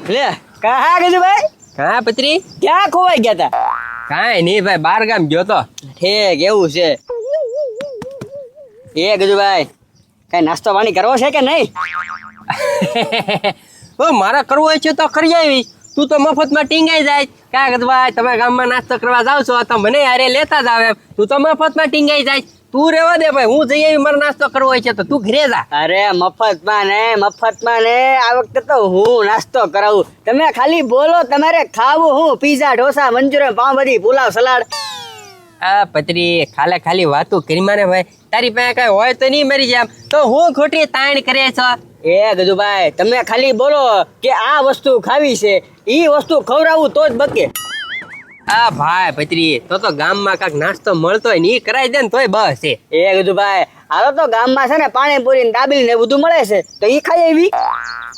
લે કહા ગજુભાઈ હા પત્રી ક્યાં ખોવાઈ ગયા તા? કાંઈ નહીં ભાઈ, બાર ગામ ગયો તો. ઠીક એવું છે. એ ગજુભાઈ કઈ નાસ્તો પાણી કરવો છે કે નહીં? ઓ મારે કરવો હોય છે તો કરી આવી. તું તો મફતમાં ટીંગાઈ જાય. કાં ભાઈ તમે ગામમાં નાસ્તો કરવા જાવ છો તો મને હારે લેતા જ આવે. તું તો મફતમાં ટીંગાઈ જાય. તું રેવા દે ભાઈ, હું જઈ આવી. મારે નાસ્તો કરવો હોય છે તો તું ઘરે જા. અરે મફતમાં ને આ વખતે તો હું નાસ્તો કરાવું. તમે ખાલી બોલો તમારે ખાવું હું? Pizza, dosa, Manchurian, pav bhaji, pulao, salad. આ પત્રી ખાલી વાતું કરી મારે ભાઈ. તારી પાસે કઈ હોય તો નહીં મરી જાય તો હું ખોટી તાણ કરે છો. એ ગજુભાઈ તમે ખાલી બોલો કે આ વસ્તુ ખાવી છે, ઈ વસ્તુ ખવડાવું તો જ બકે. આ ભાઈ પત્રી તો ગામમાં કાંઈક નાસ્તો મળતો હોય ને ઈ કરાવી દે ને તોય બસ છે. એ ગજુભાઈ હાલો તો ગામમાં છે ને પાણીપુરી ને દાબેલી ને બધું મળે છે તો ઈ ખાઈ આવી.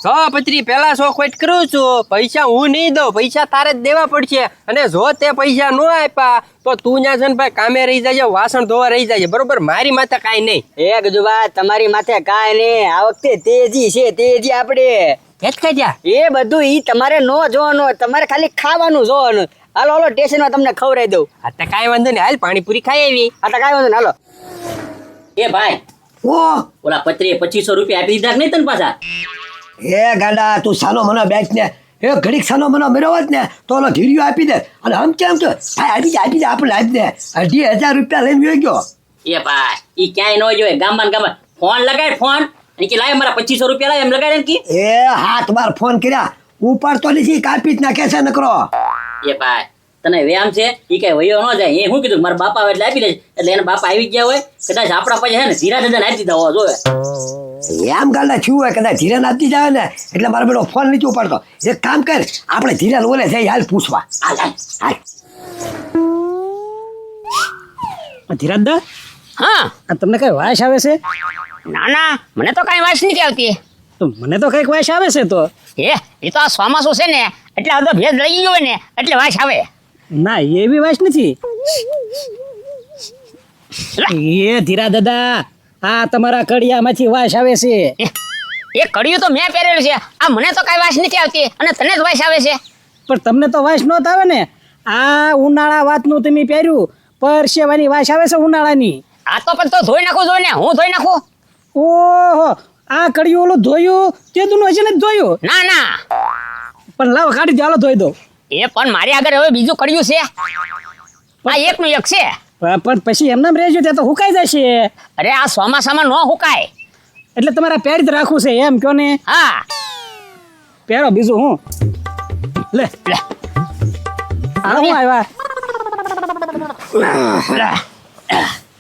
તો પત્રી પેલા શોખ વેટ કરું છું. પૈસા હું નહીં દઉં, પૈસા તારે જ દેવા પડશે. અને જો તે પૈસા ન આપ્યા તો તું ત્યાં છે ને ભાઈ કામે રહી જાય, વાસણ ધોવા રહી જાય. બરોબર, મારી માથે કાંઈ નહીં. એ ગજુભાઈ તમારી માથે કાંઈ નહીં. આ વખતે તેજી છે, તેજી આપણે કેચ ખાજા. એ બધું ઈ તમારે નો જોવાનું, તમારે ખાલી ખાવાનું જોવાનું. હાલો હાલો સ્ટેશનમાં તમને ખવડાવી દઉં. આ તો કાંઈ વાંધો નહીં, હાલ પાણીપુરી ખાઈ આવી. આ તો કાંઈ વાંધો નહીં, હાલો. એ ભાઈ ઓલા પત્રીએ 2500 રૂપિયા આપી દીધા નહીં તને પાછા? એ ગાડા તું સાનો મને બેચ ને એ ઘડીક સાનો મને મેળવત ને તો ઓલો ધીરિયો આપી દે. અને આમ કેમ તો ભાઈ આપી દે આપણે આપી દે. 2,000 રૂપિયા લઈને વયો ગયો. એ ભાઈ ઈ ક્યાંય ન જોયે. ગામમાં ફોન લગાડ, ફોન અને કે લાય મારા 2500 રૂપિયા લાય એમ લગાડે ને કે. એ હા તમારે ફોન કર્યા ઉપાડતો નથી, કાપી જ નાખે છે નકરો. એ ભાઈ તને વ્યામ છે ઈ કઈ વયો ન જાય. એ શું કીધું મારા બાપા આવે એટલે આપી દે. એટલે એના બાપા આવી ગયા હોય કદાચ આપણા પાસે છે ને ધીરા દાદાને આપી દીધા હોવા જોવે. એમ ગાડા થયું હોય કદાચ ધીરાને આપતી જાય ને એટલે મારો બેટો ફોન નથી ઉપાડતો. એક કામ કર આપણે ધીરાને ઓલે જઈ હાલ પૂછવા. હાલ હાલ ધીરજદા હા તમને કઈ વાસ આવે છે? ના ના મને તો કઈ વાસ નથી આવતી. તો મને તો કઈક વાસ આવે છે. તો એ તો આ ચોમાસું છે ને એટલે આ બધો ભેજ લઈ ગયો ને એટલે વાસ આવે. ના એવી વાસ નથી. એ ધીરા દાદા આ તમારા કડિયામાંથી વાસ આવે છે. એ કડિયું તો મેં પહેરેલું છે. આ મને તો કઈ વાસ નથી આવતી અને તને જ વાસ આવે છે. પણ તમને તો વાસ નહોત આવે ને. આ ઉનાળા વાતનું તમે પહેર્યું પરસેવાની વાસ આવે છે ઉનાળાની. આ તો પણ તો ધોઈ નાખું જોઈએ ને. હું ધોઈ નાખું. ઓહો આ કડિયું ઓલું ધોયું તે દુનું હશે ને ધોયું? ના ના પણ લાવ કાઢી દો, હાલો ધોઈ દો. એ પણ મારી આગળ હવે બીજું કડિયું છે. આ એકનું એક છે. પણ પછી એમનામ રહેજો ત્યાં તો હુકાઈ જશે. અરે આ ચોમાસામાં ન હુકાય એટલે તમારે પહેરી જ રાખવું છે એમ કયો ને? હા પહેરો બીજું હું લે લે આ હું આવ્યા.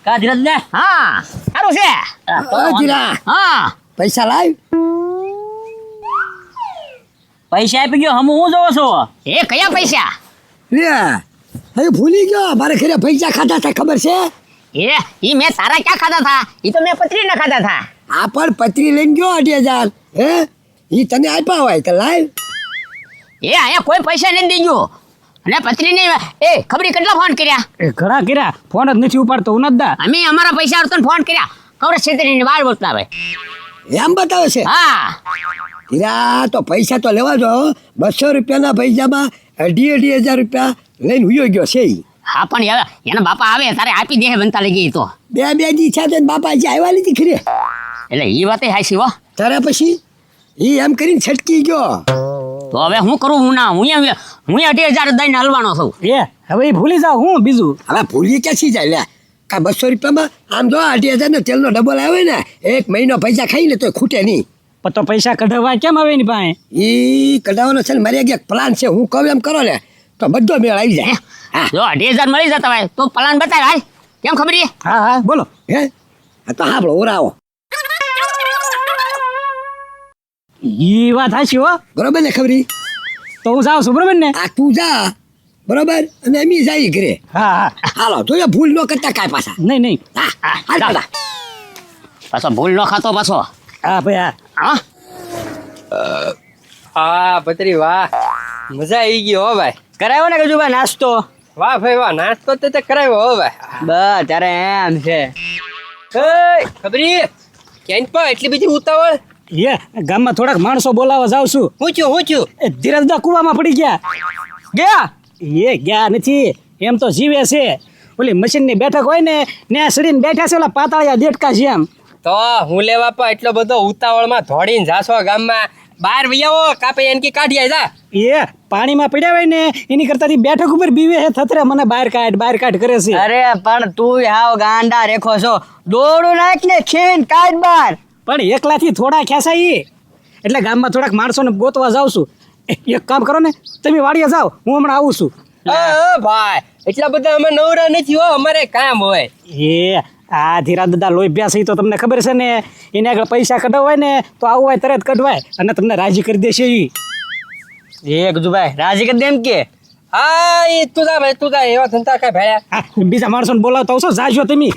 કા ધીરજ ને હા સારું છે. ધીરા હા પૈસા લાવ. પૈસા આપી ગયો હમ હું જોવો છો? એ કયા પૈસા? લે હવે ભૂલી ગયો મારે ઘરે પૈસા ખાધા હતા ખબર છે? એ મેં તારા ક્યાં ખાધા થા? એ તો મેં પત્રી ના ખાધા થા. આ પણ પત્રી લઈને ગયો 8,000. હે ઈ તને આપ્યા હોય તો લાવ. એ અહીંયા કોઈ પૈસા નથી દીધો અને પત્રી નહીં. એ ખબરી કેટલા ફોન કર્યા? એ ઘણા કર્યા, ફોન જ નથી ઉપાડતો. ઉનદા અમે અમારા પૈસા આવતો ફોન કર્યા. કવર છેતરીને વાર બોલતા આવે. એમ બતાવે છે? હા હીરા તો પૈસા તો લેવા જો. 200 રૂપિયાના પૈસામાં 2,500 રૂપિયા લઈને હુયો ગયો છે ઈ. હા પણ હવે એના બાપા આવે તારે આપી દે બનતા લઈ ગઈ તો. બે દી છે તો બાપા જે આવ્યા નથી ખરે. એટલે એ વાતે હાસી હો. તારે પછી ઈ એમ કરીને છટકી ગયો. તો હવે હું કરું? હું ના હું 8,000 દઈને હલવાનો છું. એ હવે એ ભૂલી જાવ હું બીજું. હવે ભૂલી ક્યાંથી જાય લે. કા 200 રૂપિયામાં આમ જો 8,000 નો તેલનો ડબલ આવે ને 1 મહિનો પૈસા ખાઈ ને તો ખૂટે નહીં. પણ તો પૈસા કઢાવવા કેમ આવે એની પાસે? ઈ કઢાવવાનો છે ને મારી એક પ્લાન છે. હું કહું એમ કરો ને તો બધો મેળ આવી જાય. હા જો 8,000 મળી જતા હોય તો પ્લાન બતાવ. હાલ કેમ ખબર? હા હા બોલો. હે આ તો હાંભળો ઓરાવો. ઈ વાત હાચી હો. બરોબર ને ખબરી? તો હું જાઉં છું બરોબર ને? આ તું જા બરોબર અને એમ જાય ઘરે. હા હા હાલો જોઈએ ભૂલ ન કરતા કાંઈ પાછા. નહીં નહીં. હા હાલ ચાલ. દાદા. પાછો ભૂલ ન ખાતો પાછો. હા ભાઈ હા. હા હા પત્રી વાહ, મજા આવી ગઈ હો ભાઈ. કરાયો ને ગજુભાઈ નાસ્તો? વાહ ભાઈ વાહ, નાસ્તો તે કરાવ્યો હો ભાઈ. બસ ત્યારે એમ છે. ખબરી ક્યાંય પણ એટલી બધી ઉતાવળ? એ ગામમાં થોડાક માણસો બોલાવવા જાઉં છું. હું છું એ ધીરજદા કૂવામાં પડી ગયા. ગયા એ ગયા નથી, એમ તો જીવે છે. ઓલી મશીનની બેઠક હોય ને ત્યાં સડીને બેઠા છે ઓલા પાતાળિયા દેડકા છે એમ. તો હું લેવા પા એટલો બધો ઉતાવળમાં દોડીને જાશો ગામમાં બહાર વૈયાવો કાપે એનકી કાઢી આય જા. એ પાણીમાં પડ્યા હોય ને એની કરતા બેઠક ઉપર બીવે છે થતરે મને બહાર કાઢ કરે છે. અરે પણ તું હાવ ગાંડા રેખો છો, દોડું નાખ ને ખીન કાઢ બાર. પણ એકલાથી થોડા ખેંચાય એટલે ગામમાં થોડાક માણસોને ગોતવા જાઉં છું. એક કામ કરો ને, તમે વાડીએ જાઓ, હું હમણાં આવું છું. ભાઈ એટલા બધા અમે નવરા નથી હો, અમારે કામ હોય. એ આ ધીરા દાદા લોભ્યા છે ઈ તો તમને ખબર છે ને. એને આગળ પૈસા કઢાવ હોય ને તો આવું હોય તરત કઢવાય અને તમને રાજી કરી દેશે ઈ. એ ગજુભાઈ રાજી કરી દે એમ કે. હા એ તું જા એવા ધંધા કઈ ભાઈ. હા, બીજા માણસોને બોલાવતા આવશો, જાજો તમે.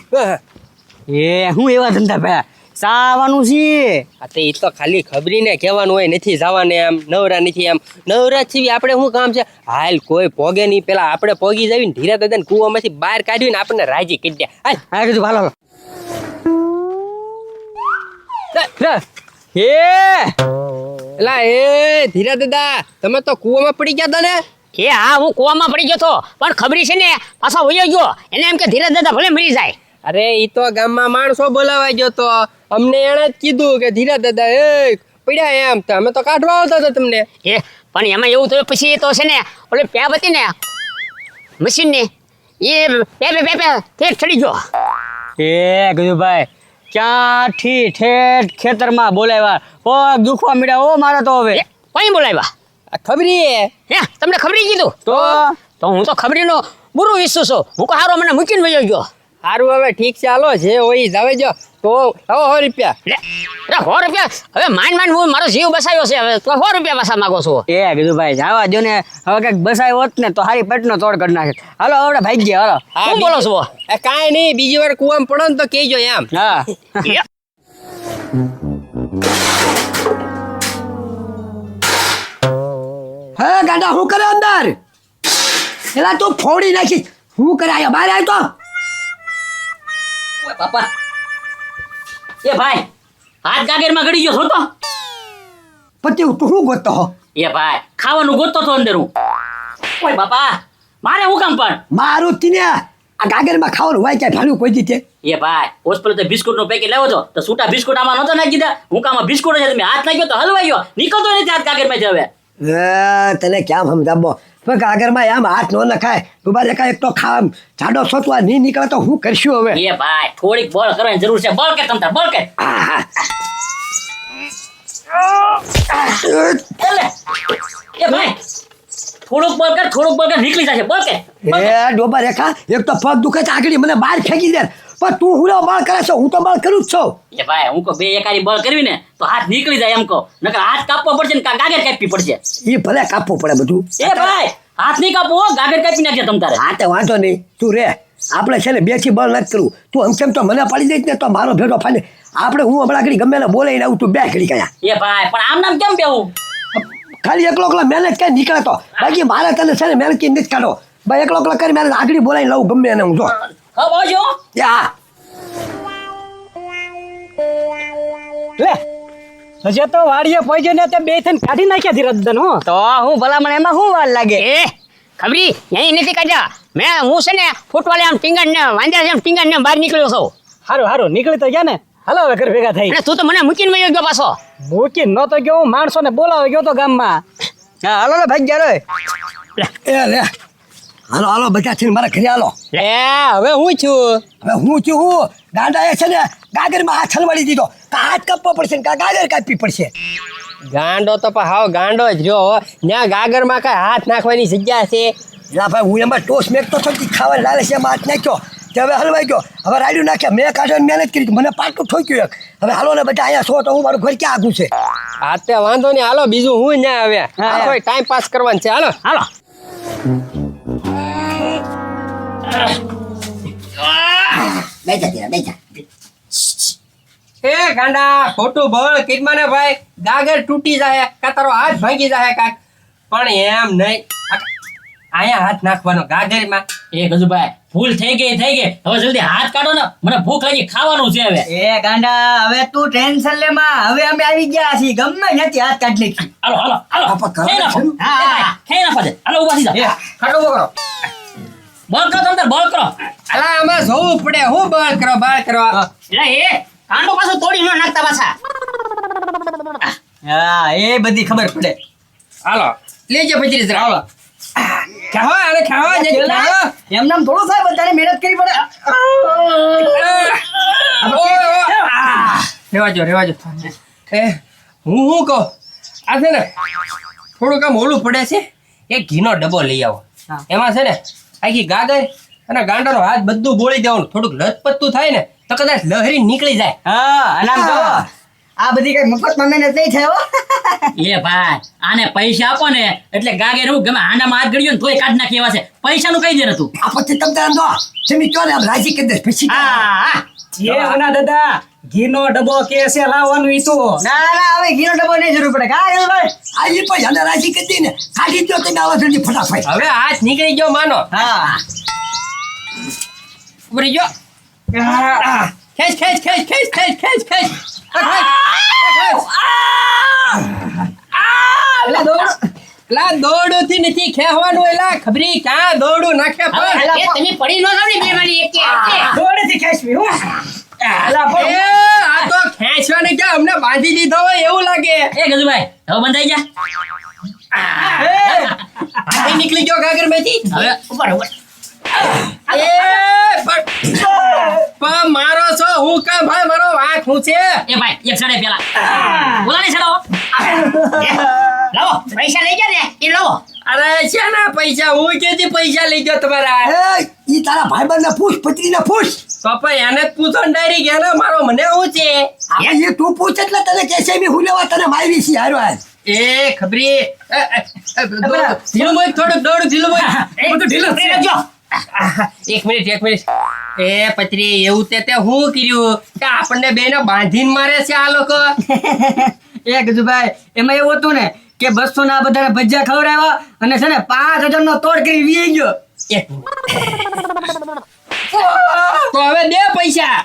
એ હું એવા ધંધા ભાઈ સાવાનું છે. એ તો ખાલી ખબરીને કહેવાનું હોય, નથી જવાને એમ નવરા નથી એમ. નવરા છીએ આપણે શું કામ છે? હાલ કોઈ પોગે નહીં, પેલા આપણે પોગી જાવીને ધીરા દાદાને કૂવામાંથી બહાર કાઢીને આપણને રાજી કરી દે. હાલ હા કીધું ભાલો હે એલા એ ધીરા દાદા તમે તો કૂવામાં પડી ગયા હતા ને? એ હા, હું કૂવામાં પડી ગયો તો, પણ ખબરી છે ને પાછો વયો ગયો. એને એમ કે ધીરજ દાદા ભલે મરી જાય. અરે ઈ તો ગામમાં માણસો બોલાવા ગયો તો અમને એણે જ કીધું કે ધીરા દાદા એ પડ્યા એમ, તો અમે તો કાઢવા આવતા હતા તમને. એ પણ એમાં એવું થયું પછી એ તો છે ને ઓલી પેપ હતી ને મશીનની, એ પેપે ઠેઠ ચડી ગયો. એ ગજુભાઈ ક્યાંથી ઠેઠ ખેતરમાં બોલાવ્યા, પગ દુખવા મળ્યા ઓ મારા તો હવે. એ કોઈ બોલાવ્યા? આ ખબરી હે તમને ખબરી કીધું? તો હું તો ખબરીનો બુરો વિશ્વ છું. હું હારો મને મૂકીને વયો ગયો. સારું હવે ઠીક છે, હાલો જે હોય જાવે જો. તો લાવો 100 રૂપિયા. લે 100 રૂપિયા હવે માંડ હું મારો જીવ બસાયો છે, હવે તો 100 રૂપિયા પાછા માંગો છો? એ ગજુભાઈ જવા દો ને, હવે કઈક બસાયો હોત ને તો હારી પેટનો તોડ કરી નાખે. હાલો હવે ભાઈ ગયા હાલો. શું બોલો છો? કાંઈ નહીં, બીજી વાર કુવામાં પડો ને તો કહેજો એમ. હા એ, હે ગાંડા હું કરે અંદર? એલા તું ફોડી નાખી, હું કરે આયા બહાર આવ્યો તો? ઓય બાપા એ ભાઈ હાથ ગાગરમાં ગળી ગયો છો તો. પછી તું શું ગોતતો હો? એ ભાઈ ખાવાનું ગોતતો તો અંદર હું. ઓય બાપા મારે હું કામ પણ. મારું તીને આ ગાગરમાં ખાવાનું હોય ક્યાંય ભાડું કોઈ દીધે? એ ભાઈ હોસ્પિટલ તો બિસ્કુટ નો પેકેટ લાવ્યો તો છૂટા બિસ્કુટ આમાં નતો નાખી દીધા. હું કામાં બિસ્કુટ છે, તમે હાથ નાખ્યો તો હલવાઈ ગયો, નીકળતો નથી હાથ ગાગરમાંથી હવે. તને ક્યાં સમજાવો? ગાગરમાં એમ હાથ ન નખાય. તું બાર એક તો ખાવા જાડો સોતવા નહીં નીકળે તો હું કરશું હવે? એ ભાઈ થોડીક બોલ કરવાની જરૂર છે, બોલ કે તમતાર બોલ કે. આહા. એટલે એ ભાઈ થોડુંક બોલ કર નીકળી જશે, બોલ કે. એ ડોબા રેખા, એક તો પગ દુખે છે આગળ મને બહાર ફેંકી દે, પણ તું હુલો બળ કરે છો? હું તો બળ કરું જ છું. એ ભાઈ હું કહું બે એકારી બોલ કરવી ને તો હાથ નીકળી જાય એમ કહો, નકર હાથ કાપવો પડશે ને ગાગર કાપવી પડશે. એ ભલે કાપવું પડે બધું. એ ભાઈ હાથ નહીં કાપવો, ગાગર કાપી નાખજે તમ તારે. હા તો વાંધો નહીં, તું રે. આપણે છે ને બેથી બળ નથી કરવું. તું હમસેમ તો મને પડી જઈશ ને તો મારો ભેટો ફાલે. આપણે હું હમણાં ઘડી ગમે ને બોલાઈને આવું, તું બે ઘડી કયા. એ ભાઈ પણ આમ નામ કેમ બેવું? ખાલી એકલો મહેનત કઈ નીકળે તો, બાકી મારે તને છે ને મહેનત કી નથી કાઢો. ભાઈ એકલો કરી મહેનત આગળ બોલાઈને લઉં ગમે એને હું જો. હા જો યા લે હજે તો વાડીએ પહોંચ્યો ને તે બે થઈને કાઢી નાખ્યા ધીરજ દાદાને. હો તો હું ભલામણ એમાં શું વાર લાગે? એ ખબરી અહીં નથી કાઢ્યા. હું છે ને ફૂટવાલે આમ ટીંગણ ને વાંદરા જેમ ટીંગણ ને બહાર નીકળ્યો છું. હારું નીકળી તો ગયા ને. હાલો હવે ઘર ભેગા થઈ. અને તું તો મને મૂકીને વયો ગયો પાછો. મૂકી નતો ગયો, હું માણસોને બોલાવે ગયો તો ગામમાં. હા હાલો ને ભાઈ ગયા એ લે હાલો હાલો બધા છે ને મારા ઘરે હાલો. હવે હું છું. હવે હું છું હું ગાંડા એ છે ને ગાગરમાં હાથ હલવાડી દીધો. હાથ કાપવો પડશે ને ગાગર કાપવી પડશે. ગાંડો તો પણ હાવ ગાંડો જ રહ્યો. ત્યાં ગાગરમાં કઈ હાથ નાખવાની જગ્યા છે? એલા ભાઈ હું એમાં ટોસ મેકતો હતો કે ખાવા લાલે છે એમાં હાથ નાખ્યો તે હવે હલવાઈ ગયો. હવે રાડ્યું નાખ્યા, મેં કાઢવાની મહેનત કરી, મને પાટું ઠોક્યું એક. હવે હાલો ને બધા અહીંયા છો તો હું મારું ઘર ક્યાં આગું છે? હા તે વાંધો નહીં, હાલો બીજું હું ના આવે. આ કોઈ ટાઈમ પાસ કરવાનું છે, હાલો. હાલો બેજા તેરા બેજા. એ ગાંડા ખોટું બોલ કીધમાં ને ભાઈ, ગાગર તૂટી જાય કાં તારો હાથ ભાંગી જાય કાંક. પણ એમ નહીં, આયા હાથ નાખવાનો ગાગરમાં. એ ગજુભાઈ ભૂલ થઈ ગઈ હવે જલ્દી હાથ કાઢો ને મને ભૂખ લાગી ખાવાનું છે હવે એ ગાંડા હવે તું ટેન્શન લે માં હવે અમે આવી ગયા છીએ ગમે નથી હાથ કાઢી નાખી હાલો બાપા, કરો ખાઈ નાખો. છો? ખાઈ નાખો છે. હાલો ઊભા થઈ જાઓ. ખાટો કરો. બોલ કરો તમે બોલ કરો અલા આમાં જોવું પડે હું બાળ કરો. એટલે એ કાંડો પાછો તોડી ન નાખતા પાછા. હા એ બધી ખબર પડે હાલો લેજો પછી જરા હાલો. ખાઓ અરે ખાઓ જે ખાઓ. એમ નામ થોડું થાય બધાને મહેનત કરવી પડે રેવાજો એ હું કહું આ છે ને થોડુંક આમ ઓલું પડે છે એક ઘીનો ડબ્બો લઈ આવો એમાં છે ને આખી ગાગર અને ગાંડાનો હાથ બધું બોળી દેવાનું થોડુંક લથપથતું થાય ને તો કદાચ લહેરી નીકળી જાય. હા અને આમ જો આ બધી કઈ મફતમાં મહેનત નહીં થાય હો એ ભાઈ આને પૈસા આપો ને એટલે ગાગે હું ગમે આનામાં હાથ ગળ્યો ને તોય કાઢ નાખી એવા છે પૈસાનું કઈ દે ને તું આ પછી તમે તારે જો તમે કયો ને આમ રાજી કરી દે પછી હા એ અના દાદા ઘીનો ડબ્બો કે છે લાવવાનું ઈ તો ના હવે ઘીનો ડબ્બો નહીં જરૂર પડે કા ભાઈ આ ઈ પછી આને રાજી કરી દે ને કાઢી દો તમે આવા જલ્દી ફટાફટ હવે હાથ નીકળી ગયો માનો હા ઉભરી ગયો ખેંચ એલા દોડું થી નથી ખેવાનું એલા ખબરી ક્યાં દોડું નાખે પણ એ તમે પડી ન જાવ ને બે વાળી એક દોડેથી ખેંચવી હું એ આ તો ખેંચવાને ક્યાં અમને બાંધી દીધો હોય એવું લાગે એ ગજુભાઈ હવે બંધાઈ જા હાથી નીકળી ગયો ગાગર માંથી હવે ઉપર એ પણ મારો છો હું કા ભાઈ મારો વાંક હું છે એ ભાઈ એક સડે પેલા બોલાને સડાવો લાવો પૈસા લઈ જાઓ ને એ લાવો. અરે છે ને પૈસા હું કેથી પૈસા લઈ ગયો તમારા એ ઈ તારા ભાઈબંધને પૂછ પત્રીને પૂછ તો પણ એને જ પૂછો ને ડાયરેક્ટ એને મારો મને હું છે એ તું પૂછ એટલે તને કહેશે મી હું લેવા તને મારી છી હારો આજ એ ખબરી ઢીલું મોય થોડુંક દોડું ઢીલું મોય બધું ઢીલું કરી રાખજો. એક મિનિટ એ પત્રી એવું તે હું કર્યું કે આપણને બેને બાંધીને મારે છે આ લોકો એ ગજુભાઈ એમાં એવું હતું ને કે 200 ના બધાને ભજીયા ખવડાવ્યા અને છે ને 5000 નો તોડ કરી વી ગયો એક મિનિટ તો હવે દે પૈસા